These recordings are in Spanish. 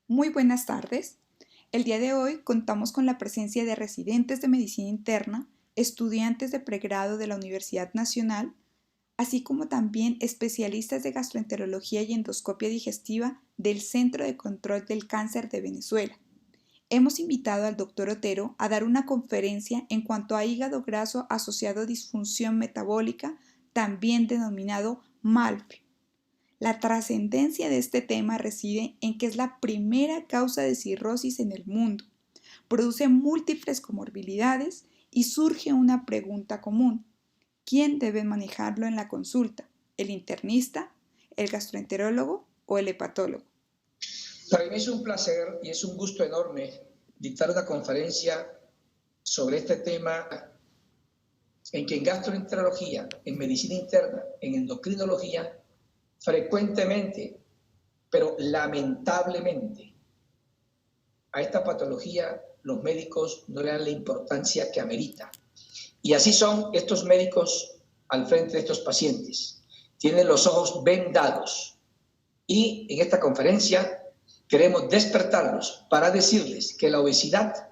Muy buenas tardes. El día de hoy contamos con la presencia de residentes de medicina interna, estudiantes de pregrado de la Universidad Nacional, así como también especialistas de gastroenterología y endoscopia digestiva del Centro de Control del Cáncer de Venezuela. Hemos invitado al doctor Otero a dar una conferencia en cuanto a hígado graso asociado a disfunción metabólica, también denominado MALP. La trascendencia de este tema reside en que es la primera causa de cirrosis en el mundo, produce múltiples comorbilidades y surge una pregunta común: ¿quién debe manejarlo en la consulta? ¿El internista, el gastroenterólogo o el hepatólogo? Para mí es un placer y es un gusto enorme dictar una conferencia sobre este tema en que en gastroenterología, en medicina interna, en endocrinología, frecuentemente, pero lamentablemente, a esta patología los médicos no le dan la importancia que amerita. Y así son estos médicos al frente de estos pacientes. Tienen los ojos vendados. Y en esta conferencia queremos despertarlos para decirles que la obesidad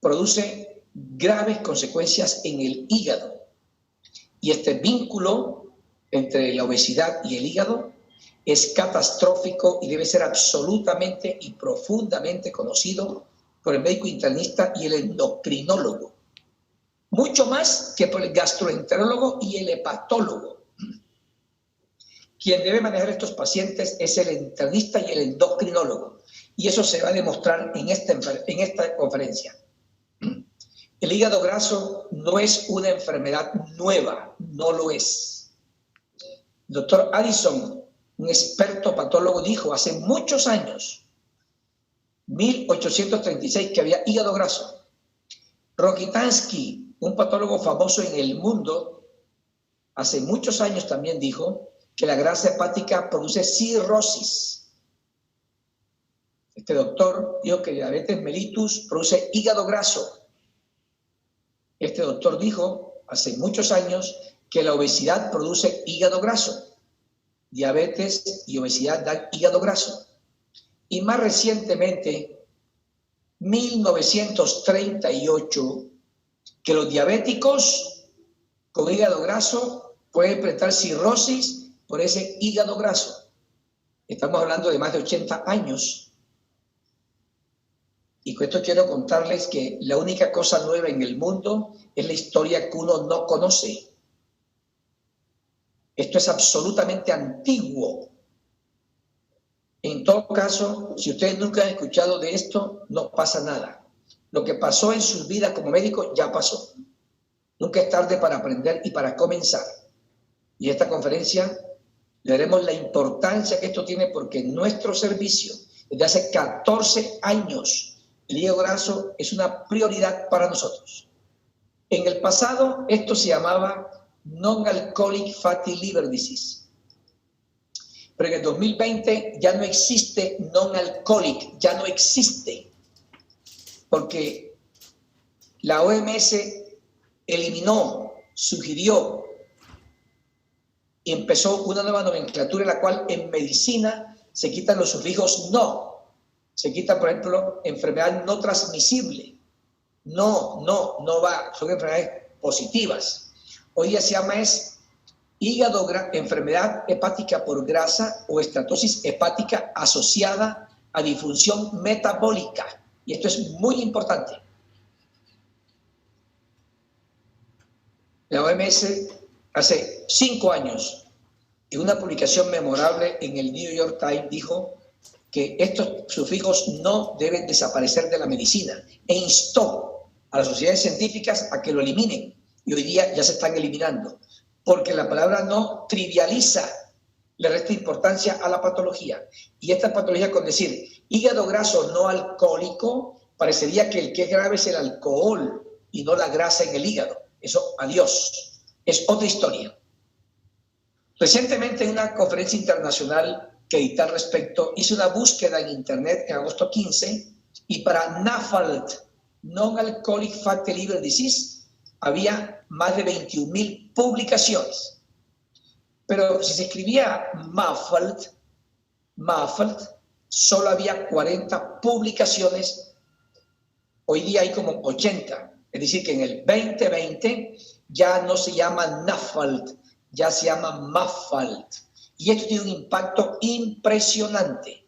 produce graves consecuencias en el hígado. Y este vínculo entre la obesidad y el hígado es catastrófico y debe ser absolutamente y profundamente conocido por el médico internista y el endocrinólogo. Mucho más que por el gastroenterólogo y el hepatólogo. Quien debe manejar estos pacientes es el internista y el endocrinólogo. Y eso se va a demostrar en esta conferencia. El hígado graso no es una enfermedad nueva, no lo es. El doctor Addison, un experto patólogo, dijo hace muchos años, 1836, que había hígado graso. Rokitansky, un patólogo famoso en el mundo, hace muchos años también dijo que la grasa hepática produce cirrosis. Este doctor dijo que diabetes mellitus produce hígado graso. Este doctor dijo hace muchos años que la obesidad produce hígado graso. Diabetes y obesidad dan hígado graso. Y más recientemente, 1938, que los diabéticos con hígado graso pueden presentar cirrosis por ese hígado graso. Estamos hablando de más de 80 años. Y con esto quiero contarles que la única cosa nueva en el mundo es la historia que uno no conoce. Esto es absolutamente antiguo. En todo caso, si ustedes nunca han escuchado de esto, no pasa nada. Lo que pasó en sus vidas como médicos ya pasó. Nunca es tarde para aprender y para comenzar. Y esta conferencia le daremos la importancia que esto tiene, porque en nuestro servicio, desde hace 14 años, el hígado graso es una prioridad para nosotros. En el pasado, esto se llamaba Non-Alcoholic Fatty Liver Disease. Pero en el 2020 ya no existe non-alcoholic, ya no existe. Porque la OMS eliminó, sugirió y empezó una nueva nomenclatura en la cual en medicina se quitan los sufijos no. Se quita, por ejemplo, enfermedad no transmisible. No va, son enfermedades positivas. Hoy día se llama enfermedad hepática por grasa o estatosis hepática asociada a disfunción metabólica. Y esto es muy importante. La OMS hace 5 años, en una publicación memorable en el New York Times, dijo que estos sufijos no deben desaparecer de la medicina e instó a las sociedades científicas a que lo eliminen. Y hoy día ya se están eliminando, porque la palabra no trivializa, le resta importancia a la patología. Y esta patología, con decir hígado graso no alcohólico, parecería que el que es grave es el alcohol y no la grasa en el hígado. Eso, adiós, es otra historia. Recientemente en una conferencia internacional que dicté al respecto, hice una búsqueda en internet en agosto 15 y para NAFLD, Non-Alcoholic Fatty Liver Disease, había más de 21,000 publicaciones. Pero si se escribía MAFLD, Maffeld, solo había 40 publicaciones. Hoy día hay como 80. Es decir, que en el 2020 ya no se llama Nafelt, ya se llama Maffeld. Y esto tiene un impacto impresionante.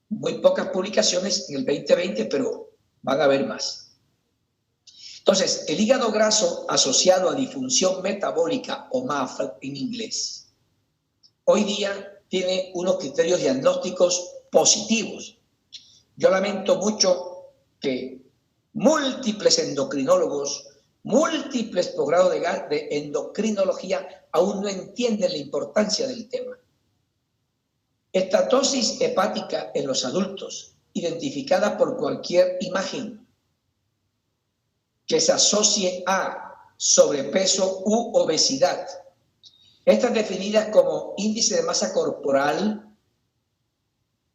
Muy pocas publicaciones en el 2020, pero van a haber más. Entonces, el hígado graso asociado a disfunción metabólica, o Maffeld en inglés, hoy día tiene unos criterios diagnósticos positivos. Yo lamento mucho que múltiples endocrinólogos, múltiples posgrados de endocrinología aún no entienden la importancia del tema. Estatosis hepática en los adultos, identificada por cualquier imagen que se asocie a sobrepeso u obesidad. Estas definidas como índice de masa corporal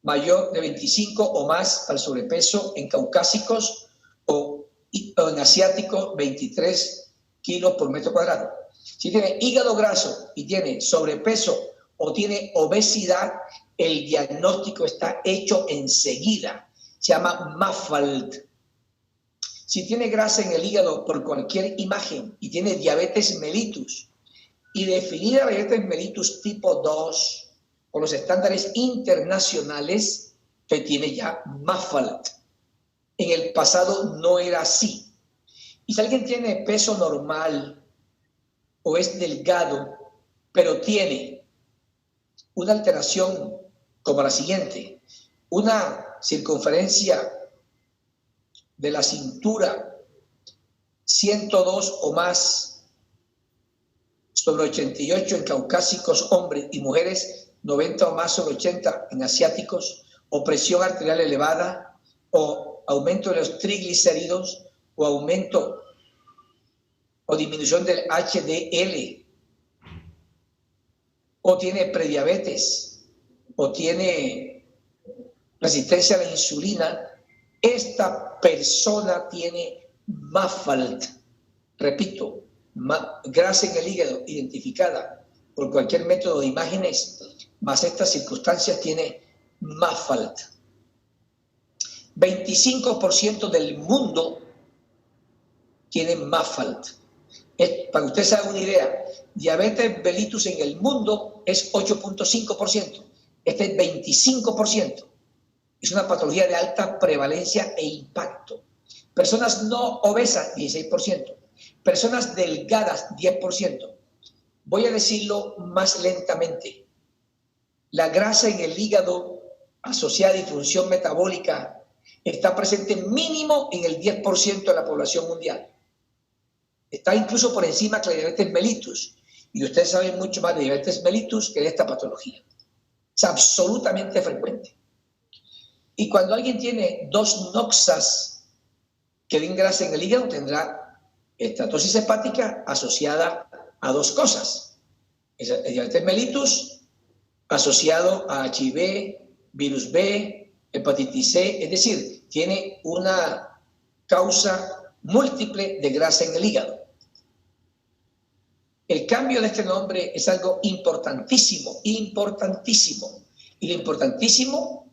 mayor de 25 o más al sobrepeso en caucásicos o en asiáticos 23 kilos por metro cuadrado. Si tiene hígado graso y tiene sobrepeso o tiene obesidad, el diagnóstico está hecho enseguida. Se llama Maffeld. Si tiene grasa en el hígado por cualquier imagen y tiene diabetes mellitus, y definida la diabetes mellitus tipo 2 con los estándares internacionales, que tiene ya Maffeld. En el pasado no era así. Y si alguien tiene peso normal o es delgado, pero tiene una alteración como la siguiente: una circunferencia de la cintura 102 o más sobre 88 en caucásicos, hombres y mujeres, 90 o más sobre 80 en asiáticos, o presión arterial elevada, o aumento de los triglicéridos, o aumento o disminución del HDL, o tiene prediabetes, o tiene resistencia a la insulina, esta persona tiene Maffeld. Repito, grasa en el hígado identificada por cualquier método de imágenes, más estas circunstancias, tiene Maffeld. 25% del mundo tiene Maffeld. Para que usted se haga una idea, diabetes mellitus en el mundo es 8.5%. Este es 25%. Es una patología de alta prevalencia e impacto. Personas no obesas, 16%. Personas delgadas, 10%. Voy a decirlo más lentamente. La grasa en el hígado asociada a disfunción metabólica está presente mínimo en el 10% de la población mundial. Está incluso por encima que la diabetes mellitus. Y ustedes saben mucho más de diabetes mellitus que de esta patología. Es absolutamente frecuente. Y cuando alguien tiene dos noxas que den grasa en el hígado, tendrá estatosis hepática asociada a dos cosas. El diabetes mellitus asociado a HIV, virus B, hepatitis C, es decir, tiene una causa múltiple de grasa en el hígado. El cambio de este nombre es algo importantísimo, importantísimo. Y lo importantísimo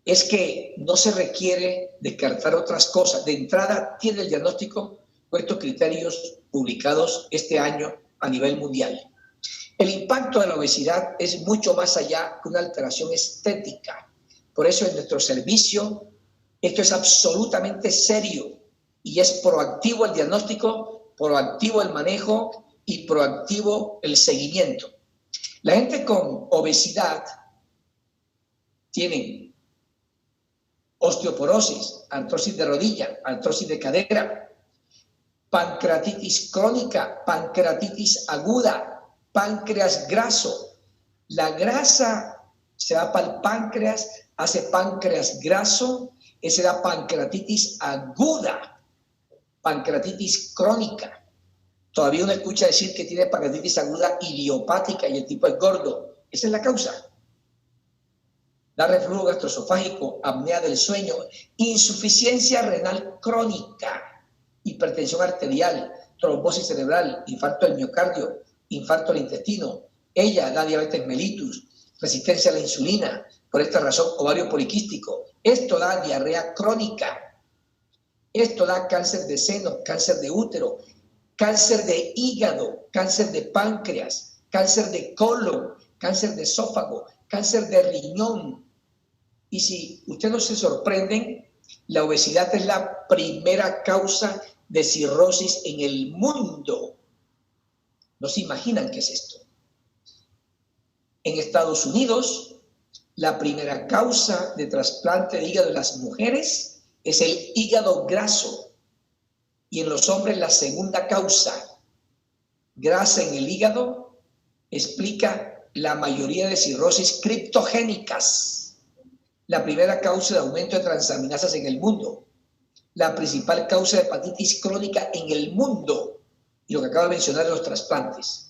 es que no se requiere descartar otras cosas. De entrada, tiene el diagnóstico con estos criterios publicados este año a nivel mundial. El impacto de la obesidad es mucho más allá que una alteración estética. Por eso en nuestro servicio esto es absolutamente serio y es proactivo el diagnóstico, proactivo el manejo y proactivo el seguimiento. La gente con obesidad tiene osteoporosis, artrosis de rodilla, artrosis de cadera, pancreatitis crónica, pancreatitis aguda, páncreas graso. La grasa se va para el páncreas, hace páncreas graso, esa da pancreatitis aguda, pancreatitis crónica. Todavía uno escucha decir que tiene pancreatitis aguda idiopática y el tipo es gordo. Esa es la causa. Da reflujo gastroesofágico, apnea del sueño, insuficiencia renal crónica, hipertensión arterial, trombosis cerebral, infarto del miocardio, infarto del intestino. Ella da diabetes mellitus, resistencia a la insulina, por esta razón ovario poliquístico. Esto da diarrea crónica, esto da cáncer de seno, cáncer de útero, cáncer de hígado, cáncer de páncreas, cáncer de colon, cáncer de esófago, cáncer de riñón. Y si ustedes no se sorprenden, la obesidad es la primera causa de cirrosis en el mundo. No se imaginan qué es esto. En Estados Unidos, la primera causa de trasplante de hígado en las mujeres es el hígado graso. Y en los hombres la segunda causa, grasa en el hígado, explica la mayoría de cirrosis criptogénicas. La primera causa de aumento de transaminasas en el mundo. La principal causa de hepatitis crónica en el mundo. Y lo que acabo de mencionar de los trasplantes.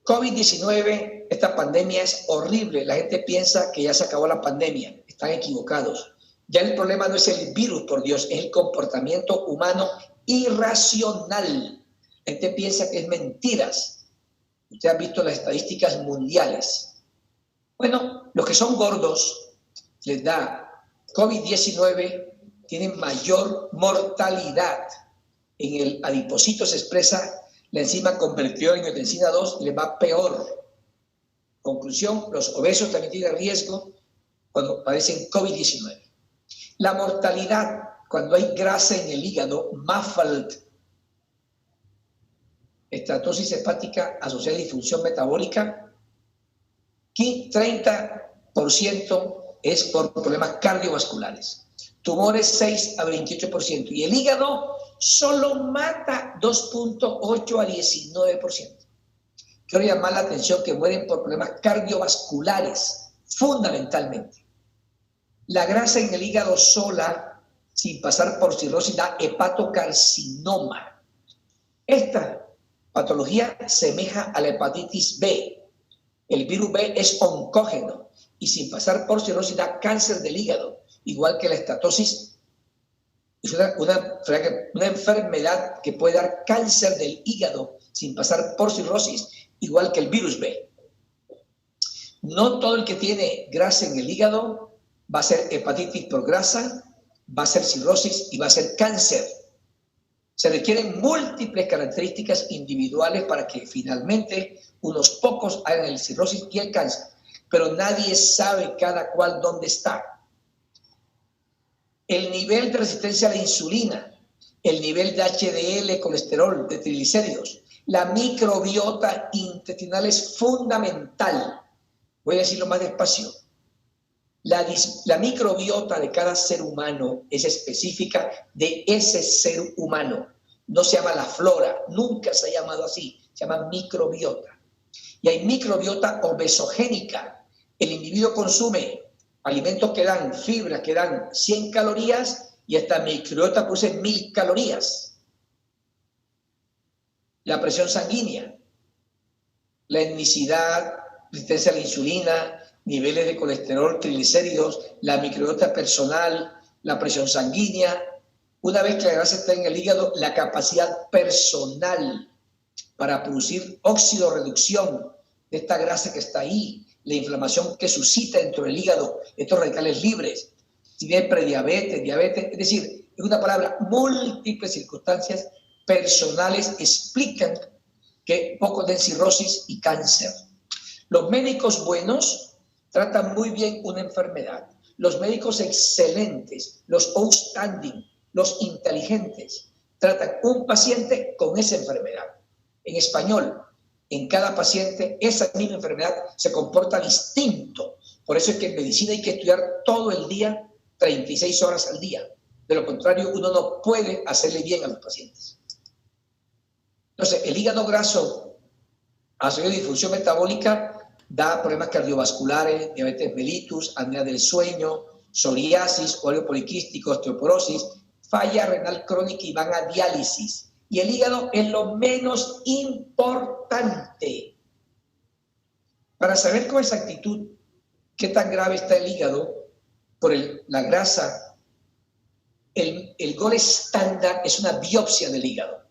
COVID-19, esta pandemia es horrible. La gente piensa que ya se acabó la pandemia. Están equivocados. Ya el problema no es el virus, por Dios, es el comportamiento humano irracional. La gente piensa que es mentiras. Usted ha visto las estadísticas mundiales. Bueno, los que son gordos les da COVID-19, tienen mayor mortalidad. En el adipocito se expresa la enzima convertidora en angiotensina 2 y les va peor. Conclusión, los obesos también tienen riesgo cuando padecen COVID-19. La mortalidad cuando hay grasa en el hígado, MAFLD, estatosis hepática asociada a disfunción metabólica, 30% es por problemas cardiovasculares. Tumores 6 a 28%. Y el hígado solo mata 2.8 a 19%. Quiero llamar la atención que mueren por problemas cardiovasculares, fundamentalmente. La grasa en el hígado sola, sin pasar por cirrosis, da hepatocarcinoma. Esta patología semeja a la hepatitis B. El virus B es oncógeno y sin pasar por cirrosis da cáncer del hígado, igual que la estatosis. Es una enfermedad que puede dar cáncer del hígado sin pasar por cirrosis, igual que el virus B. No todo el que tiene grasa en el hígado va a ser hepatitis por grasa, va a ser cirrosis y va a ser cáncer. Se requieren múltiples características individuales para que finalmente unos pocos hagan el cirrosis y el cáncer, pero nadie sabe cada cual dónde está. El nivel de resistencia a la insulina, el nivel de HDL, colesterol, de triglicéridos, la microbiota intestinal es fundamental. Voy a decirlo más despacio. La microbiota de cada ser humano es específica de ese ser humano. No se llama la flora, nunca se ha llamado así, se llama microbiota. Y hay microbiota obesogénica. El individuo consume alimentos que dan fibra, que dan 100 calorías, y esta microbiota produce 1000 calorías. La presión sanguínea, la etnicidad, resistencia a la insulina, niveles de colesterol, triglicéridos, la microbiota personal, la presión sanguínea. Una vez que la grasa está en el hígado, la capacidad personal para producir óxido-reducción de esta grasa que está ahí, la inflamación que suscita dentro del hígado, estos radicales libres, si bien prediabetes, diabetes, es decir, en una palabra, múltiples circunstancias personales explican que pocos den cirrosis y cáncer. Los médicos buenos tratan muy bien una enfermedad. Los médicos excelentes, los outstanding, los inteligentes, tratan un paciente con esa enfermedad. En español, en cada paciente, esa misma enfermedad se comporta distinto. Por eso es que en medicina hay que estudiar todo el día, 36 horas al día. De lo contrario, uno no puede hacerle bien a los pacientes. Entonces, el hígado graso asociado a disfunción metabólica da problemas cardiovasculares, diabetes mellitus, apnea del sueño, psoriasis, ovario poliquístico, osteoporosis, falla renal crónica y van a diálisis. Y el hígado es lo menos importante. Para saber con exactitud qué tan grave está el hígado por la grasa, el gol estándar es una biopsia del hígado.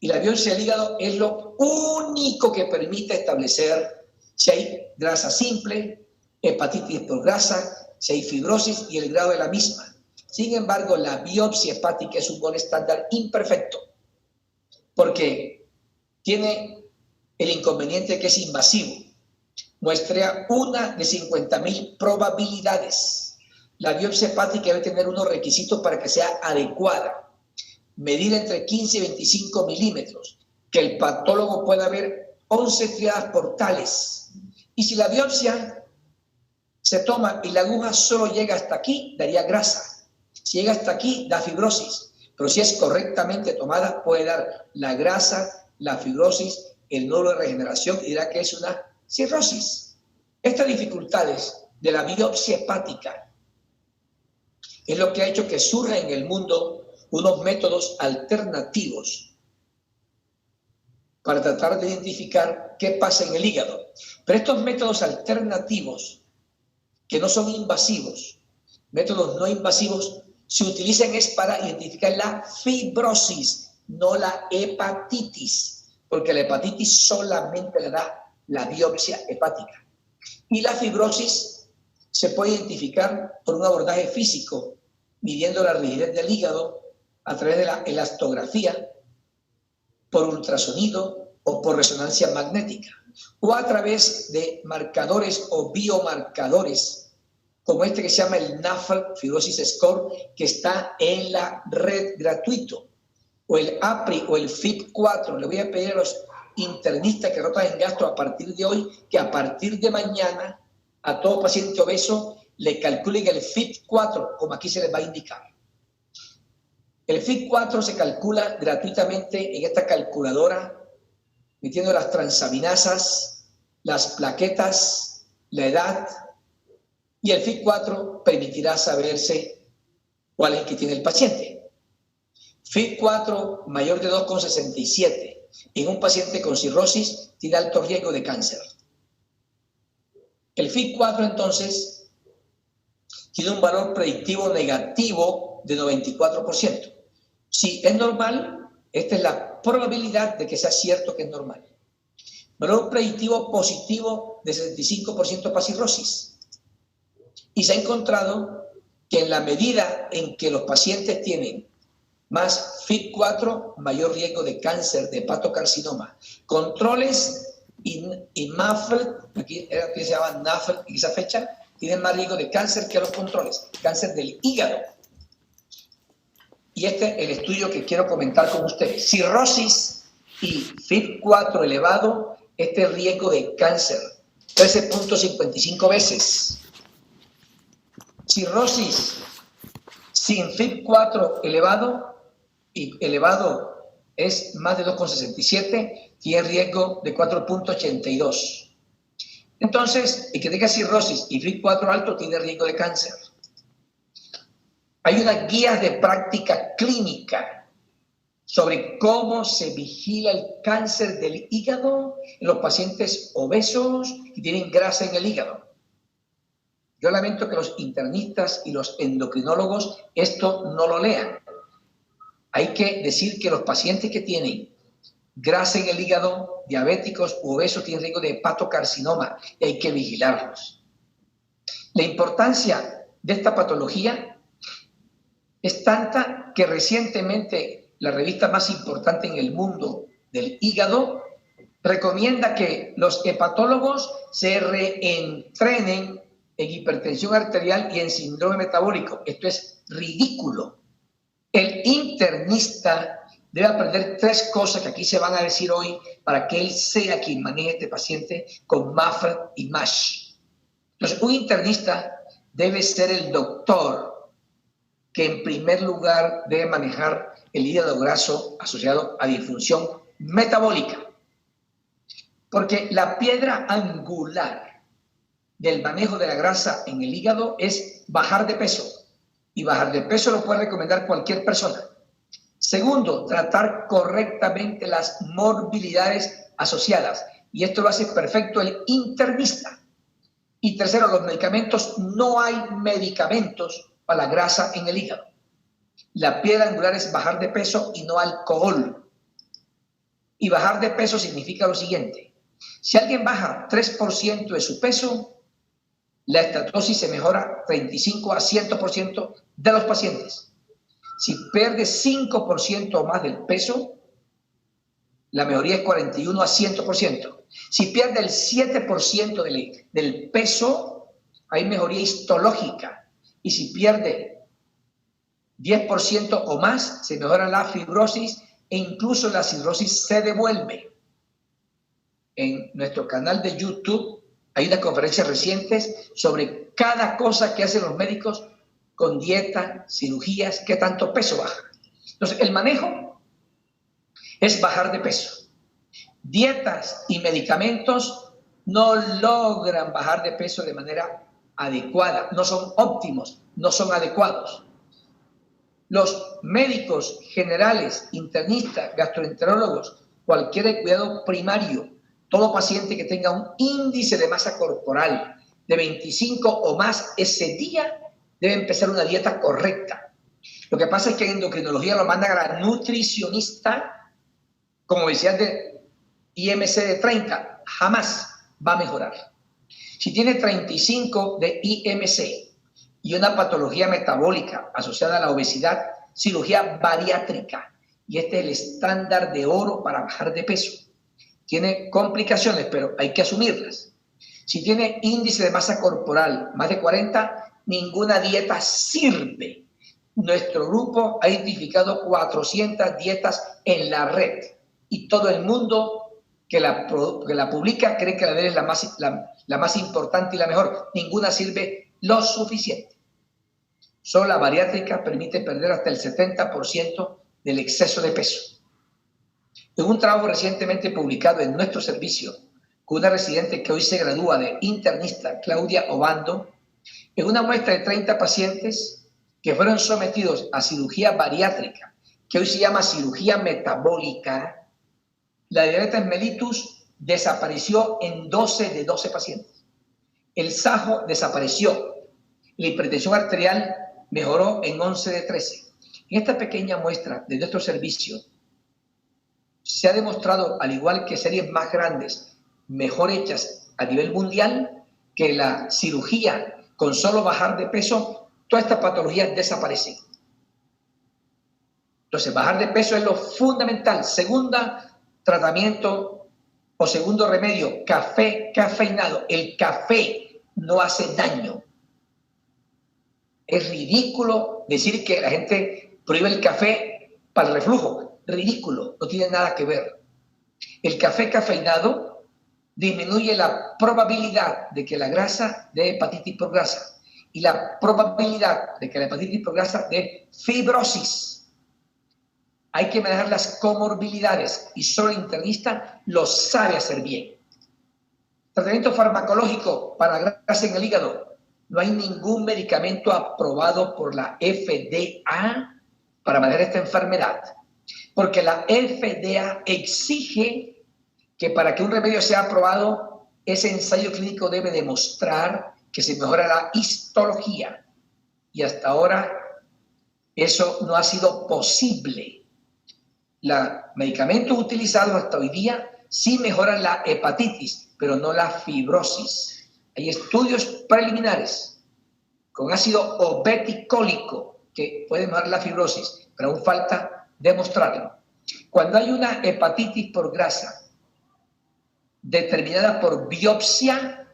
Y la biopsia del hígado es lo único que permite establecer si hay grasa simple, hepatitis por grasa, si hay fibrosis y el grado de la misma. Sin embargo, la biopsia hepática es un gol estándar imperfecto porque tiene el inconveniente que es invasivo. Muestra una de 50.000 probabilidades. La biopsia hepática debe tener unos requisitos para que sea adecuada. Medir entre 15 y 25 milímetros, que el patólogo pueda ver 11 triadas portales. Y si la biopsia se toma y la aguja solo llega hasta aquí, daría grasa. Si llega hasta aquí, da fibrosis. Pero si es correctamente tomada, puede dar la grasa, la fibrosis, el nódulo de regeneración y dirá que es una cirrosis. Estas dificultades de la biopsia hepática es lo que ha hecho que surja en el mundo unos métodos alternativos para tratar de identificar qué pasa en el hígado. Pero estos métodos alternativos, que no son invasivos, métodos no invasivos, se utilizan es para identificar la fibrosis, no la hepatitis, porque la hepatitis solamente le da la biopsia hepática. Y la fibrosis se puede identificar por un abordaje físico, midiendo la rigidez del hígado a través de la elastografía, por ultrasonido o por resonancia magnética, o a través de marcadores o biomarcadores, como este que se llama el NAFLD Fibrosis Score, que está en la red gratuito, o el APRI o el FIB4. Le voy a pedir a los internistas que rotan en gasto a partir de hoy, que a partir de mañana a todo paciente obeso le calculen el FIB4, como aquí se les va a indicar. El FIB4 se calcula gratuitamente en esta calculadora, metiendo las transaminasas, las plaquetas, la edad, y el FIB4 permitirá saberse cuál es el que tiene el paciente. FIB4 mayor de 2,67 en un paciente con cirrosis tiene alto riesgo de cáncer. El FIB4 entonces tiene un valor predictivo negativo de 94%. Si es normal, esta es la probabilidad de que sea cierto que es normal. Valor predictivo positivo de 65% para cirrosis. Y se ha encontrado que en la medida en que los pacientes tienen más FIB4, mayor riesgo de cáncer, de hepatocarcinoma. Controles y NAFLD, aquí era que se llama NAFLD en esa fecha, tienen más riesgo de cáncer que los controles, cáncer del hígado. Y este es el estudio que quiero comentar con ustedes. Cirrosis y FIB4 elevado, este riesgo de cáncer, 13.55 veces. Cirrosis sin FIB4 elevado, y elevado es más de 2,67, tiene riesgo de 4.82. Entonces, el que tenga cirrosis y FIB4 alto tiene riesgo de cáncer. Hay unas guías de práctica clínica sobre cómo se vigila el cáncer del hígado en los pacientes obesos que tienen grasa en el hígado. Yo lamento que los internistas y los endocrinólogos esto no lo lean. Hay que decir que los pacientes que tienen grasa en el hígado, diabéticos u obesos, tienen riesgo de hepatocarcinoma y hay que vigilarlos. La importancia de esta patología es tanta que recientemente la revista más importante en el mundo del hígado recomienda que los hepatólogos se reentrenen en hipertensión arterial y en síndrome metabólico. Esto es ridículo. El internista debe aprender 3 cosas que aquí se van a decir hoy para que él sea quien maneje a este paciente con MAFLD y MASH. Entonces, un internista debe ser el doctor que en primer lugar debe manejar el hígado graso asociado a disfunción metabólica. Porque la piedra angular del manejo de la grasa en el hígado es bajar de peso. Y bajar de peso lo puede recomendar cualquier persona. Segundo, tratar correctamente las morbilidades asociadas. Y esto lo hace perfecto el internista. Y tercero, los medicamentos. No hay medicamentos para la grasa en el hígado. La piedra angular es bajar de peso y no alcohol. Y bajar de peso significa lo siguiente. Si alguien baja 3% de su peso, la estatosis se mejora 35 a 100% de los pacientes. Si pierde 5% o más del peso, la mejoría es 41 a 100%. Si pierde el 7% del peso, hay mejoría histológica. Y si pierde 10% o más, se mejora la fibrosis e incluso la cirrosis se devuelve. En nuestro canal de YouTube hay unas conferencias recientes sobre cada cosa que hacen los médicos con dieta, cirugías, qué tanto peso baja. Entonces, el manejo es bajar de peso. Dietas y medicamentos no logran bajar de peso de manera adecuada, no son óptimos, no son adecuados. Los médicos generales, internistas, gastroenterólogos, cualquier cuidado primario, todo paciente que tenga un índice de masa corporal de 25 o más ese día debe empezar una dieta correcta. Lo que pasa es que en endocrinología lo mandan a la nutricionista con obesidad de IMC de 30, jamás va a mejorar. Si tiene 35 de IMC y una patología metabólica asociada a la obesidad, cirugía bariátrica, y este es el estándar de oro para bajar de peso. Tiene complicaciones, pero hay que asumirlas. Si tiene índice de masa corporal más de 40, ninguna dieta sirve. Nuestro grupo ha identificado 400 dietas en la red y todo el mundo que la publica cree que la de él es la más importante y la mejor. Ninguna sirve lo suficiente. Solo la bariátrica permite perder hasta el 70% del exceso de peso. En un trabajo recientemente publicado en nuestro servicio, con una residente que hoy se gradúa de internista, Claudia Obando, en una muestra de 30 pacientes que fueron sometidos a cirugía bariátrica, que hoy se llama cirugía metabólica, la diabetes mellitus desapareció en 12 de 12 pacientes. El SAJO desapareció. La hipertensión arterial mejoró en 11 de 13. En esta pequeña muestra de nuestro servicio, se ha demostrado, al igual que series más grandes, mejor hechas a nivel mundial, que la cirugía con solo bajar de peso, todas estas patologías desaparecen. Entonces, bajar de peso es lo fundamental. Segunda, tratamiento o segundo remedio, café cafeinado. El café no hace daño. Es ridículo decir que la gente prohíbe el café para el reflujo. Ridículo, no tiene nada que ver. El café cafeinado disminuye la probabilidad de que la grasa dé hepatitis por grasa y la probabilidad de que la hepatitis por grasa dé fibrosis. Hay que manejar las comorbilidades y solo el internista lo sabe hacer bien. Tratamiento farmacológico para grasa en el hígado. No hay ningún medicamento aprobado por la FDA para manejar esta enfermedad. Porque la FDA exige que para que un remedio sea aprobado, ese ensayo clínico debe demostrar que se mejora la histología. Y hasta ahora eso no ha sido posible. Los medicamentos utilizados hasta hoy día sí mejoran la hepatitis, pero no la fibrosis. Hay estudios preliminares con ácido obeticólico que pueden mejorar la fibrosis, pero aún falta demostrarlo. Cuando hay una hepatitis por grasa determinada por biopsia,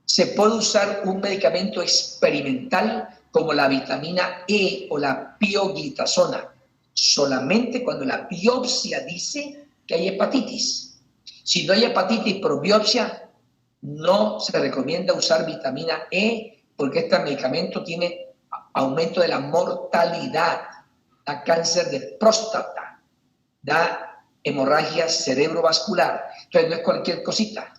se puede usar un medicamento experimental como la vitamina E o la pioglitazona, solamente cuando la biopsia dice que hay hepatitis. Si no hay hepatitis por biopsia, no se recomienda usar vitamina E porque este medicamento tiene aumento de la mortalidad, da cáncer de próstata, da hemorragia cerebrovascular. Entonces no es cualquier cosita,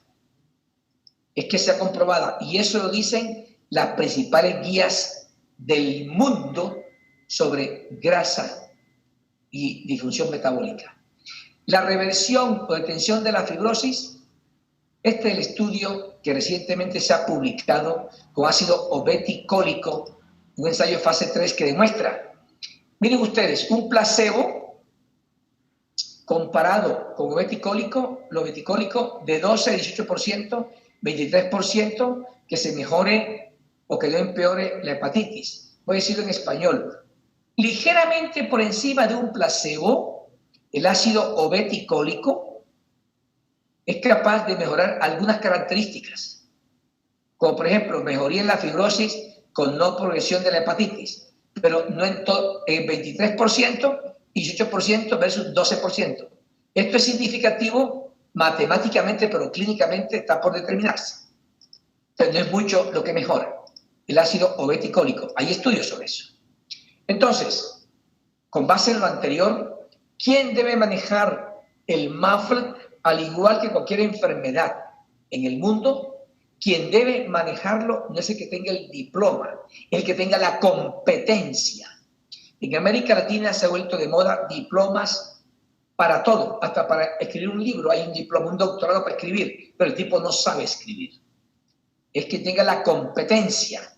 es que sea comprobada. Y eso lo dicen las principales guías del mundo sobre grasa y disfunción metabólica. La reversión o detención de la fibrosis, este es el estudio que recientemente se ha publicado con ácido obeticólico, un ensayo fase 3 que demuestra. Miren ustedes, un placebo comparado con obeticólico, lo obeticólico de 12 a 18%, 23% que se mejore o que no empeore la hepatitis. Voy a decirlo en español. Ligeramente por encima de un placebo, el ácido obeticólico es capaz de mejorar algunas características, como por ejemplo mejoría en la fibrosis con no progresión de la hepatitis, pero no en todo, en 23%, 18% versus 12%. Esto es significativo matemáticamente, pero clínicamente está por determinarse. Entonces no es mucho lo que mejora el ácido obeticólico. Hay estudios sobre eso. Entonces, con base en lo anterior, ¿quién debe manejar el MAFLD al igual que cualquier enfermedad en el mundo? Quien debe manejarlo no es el que tenga el diploma, el que tenga la competencia. En América Latina se ha vuelto de moda diplomas para todo, hasta para escribir un libro hay un diploma, un doctorado para escribir, pero el tipo no sabe escribir. Es que tenga la competencia.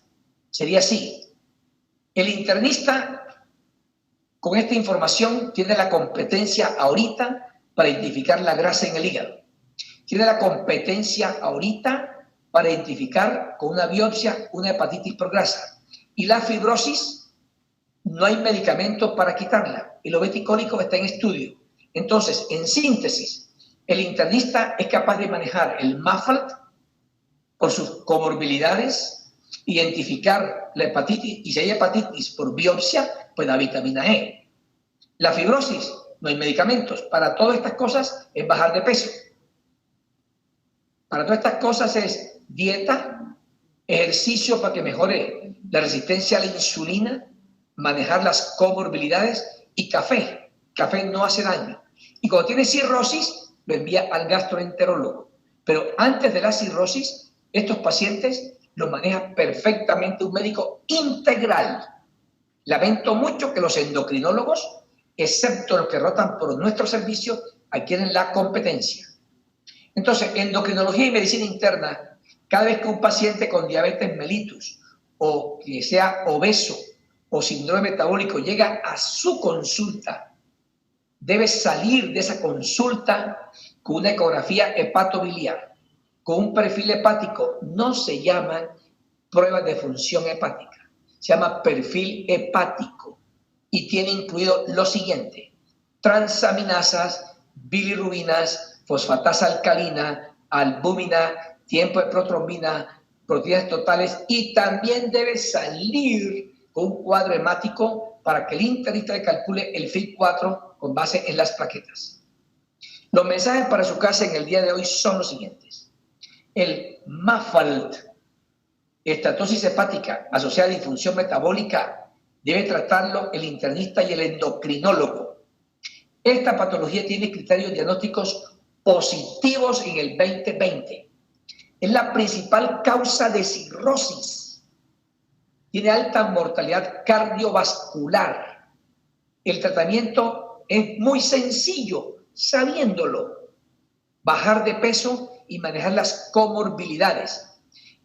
Sería así. El internista con esta información tiene la competencia ahorita para identificar la grasa en el hígado. Tiene la competencia ahorita para identificar con una biopsia una hepatitis por grasa. Y la fibrosis, no hay medicamento para quitarla. El obeticólico está en estudio. Entonces, en síntesis, el internista es capaz de manejar el MAFLD por sus comorbilidades, identificar la hepatitis, y si hay hepatitis por biopsia, pues la vitamina E. La fibrosis, no hay medicamentos. Para todas estas cosas es bajar de peso. Para todas estas cosas es dieta, ejercicio para que mejore la resistencia a la insulina, manejar las comorbilidades y café. Café no hace daño. Y cuando tiene cirrosis, lo envía al gastroenterólogo. Pero antes de la cirrosis, estos pacientes los maneja perfectamente un médico integral. Lamento mucho que los endocrinólogos, excepto los que rotan por nuestro servicio, adquieren la competencia. Entonces, endocrinología y medicina interna, cada vez que un paciente con diabetes mellitus o que sea obeso o síndrome metabólico llega a su consulta, debe salir de esa consulta con una ecografía hepatobiliar, con un perfil hepático. No se llaman pruebas de función hepática, se llama perfil hepático y tiene incluido lo siguiente: transaminasas, bilirrubinas, fosfatasa alcalina, albúmina, tiempo de protrombina, proteínas totales, y también debe salir con un cuadro hemático para que el internista le calcule el FIB4 con base en las plaquetas. Los mensajes para su casa en el día de hoy son los siguientes. El MAFLD, estatosis hepática asociada a disfunción metabólica, debe tratarlo el internista y el endocrinólogo. Esta patología tiene criterios diagnósticos positivos en el 2020. Es la principal causa de cirrosis. Tiene alta mortalidad cardiovascular. El tratamiento es muy sencillo, sabiéndolo. Bajar de peso y manejar las comorbilidades.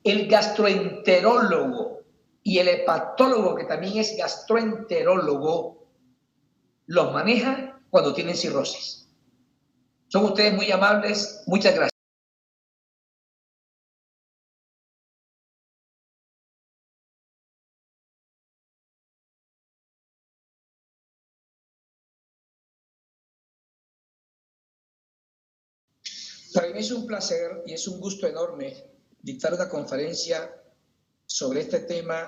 El gastroenterólogo y el hepatólogo, que también es gastroenterólogo, los maneja cuando tienen cirrosis. Son ustedes muy amables. Muchas gracias. Para mí es un placer y es un gusto enorme dictar una conferencia sobre este tema